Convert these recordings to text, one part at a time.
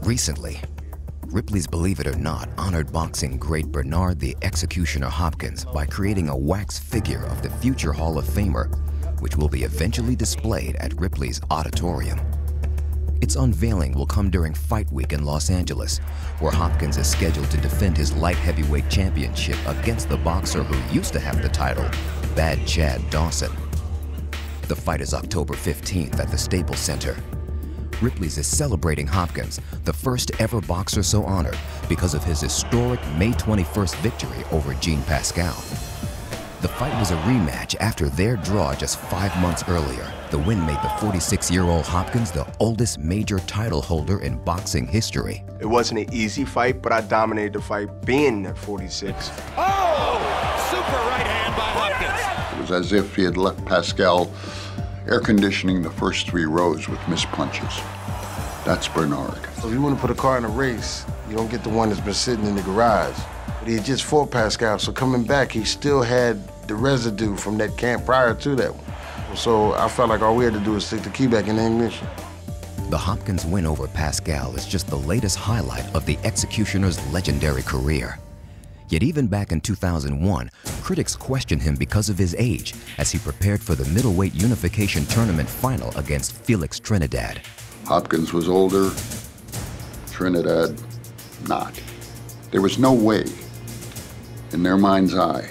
Recently, Ripley's Believe It or Not honored boxing great Bernard the Executioner Hopkins by creating a wax figure of the future Hall of Famer, which will be eventually displayed at Ripley's Auditorium. Its unveiling will come during Fight Week in Los Angeles, where Hopkins is scheduled to defend his light heavyweight championship against the boxer who used to have the title, Bad Chad Dawson. The fight is October 15th at the Staples Center. Ripley's is celebrating Hopkins, the first ever boxer so honored, because of his historic May 21st victory over Jean Pascal. The fight was a rematch after their draw just 5 months earlier. The win made the 46-year-old Hopkins the oldest major title holder in boxing history. It wasn't an easy fight, but I dominated the fight being at 46. Oh! Super right hand by Hopkins. It was as if he had left Pascal air conditioning the first 3 rows with missed punches. That's Bernard. So if you want to put a car in a race, you don't get the one that's been sitting in the garage. But he had just fought Pascal, so coming back, he still had the residue from that camp prior to that one. So I felt like all we had to do was stick the key back in the ignition. The Hopkins win over Pascal is just the latest highlight of the Executioner's legendary career. Yet even back in 2001, critics questioned him because of his age as he prepared for the middleweight unification tournament final against Felix Trinidad. Hopkins was older, Trinidad not. There was no way, in their mind's eye,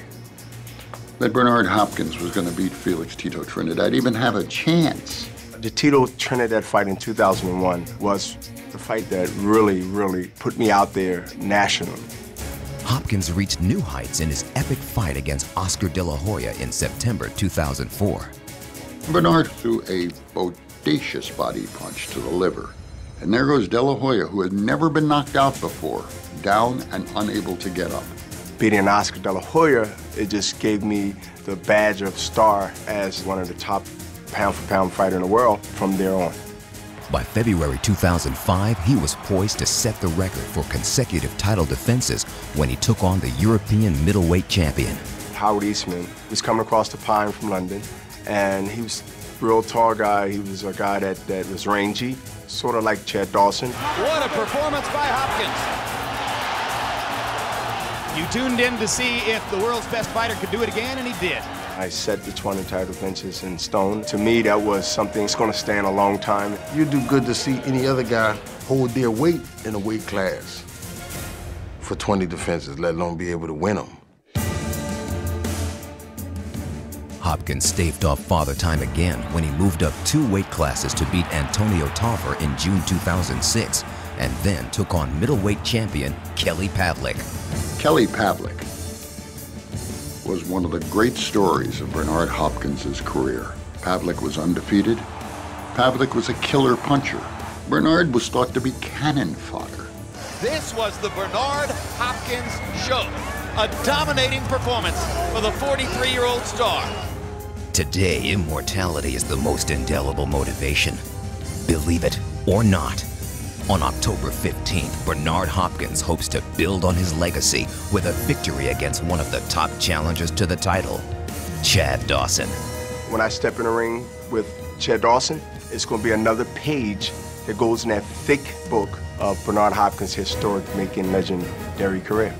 that Bernard Hopkins was going to beat Felix Tito Trinidad, even have a chance. The Tito Trinidad fight in 2001 was the fight that really put me out there nationally. Hopkins reached new heights in his epic fight against Oscar De La Hoya in September 2004. Bernard threw a bodacious body punch to the liver. And there goes De La Hoya, who had never been knocked out before, down and unable to get up. Beating Oscar De La Hoya, it just gave me the badge of star as one of the top pound-for-pound fighter in the world from there on. By February 2005, he was poised to set the record for consecutive title defenses when he took on the European middleweight champion. Howard Eastman was coming across the pine from London, and he was a real tall guy. He was a guy that was rangy, sort of like Chad Dawson. What a performance by Hopkins. You tuned in to see if the world's best fighter could do it again, and he did. I set the 20 title defenses in stone. To me, that was something that's going to stand a long time. You'd do good to see any other guy hold their weight in a weight class for 20 defenses, let alone be able to win them. Hopkins staved off Father Time again when he moved up 2 weight classes to beat Antonio Tarver in June 2006, and then took on middleweight champion Kelly Pavlik. Kelly Pavlik was one of the great stories of Bernard Hopkins' career. Pavlik was undefeated. Pavlik was a killer puncher. Bernard was thought to be cannon fodder. This was the Bernard Hopkins show. A dominating performance for the 43-year-old star. Today, immortality is the most indelible motivation. Believe it or not, on October 15th, Bernard Hopkins hopes to build on his legacy with a victory against one of the top challengers to the title, Chad Dawson. When I step in the ring with Chad Dawson, it's going to be another page that goes in that thick book of Bernard Hopkins' historic making legendary career.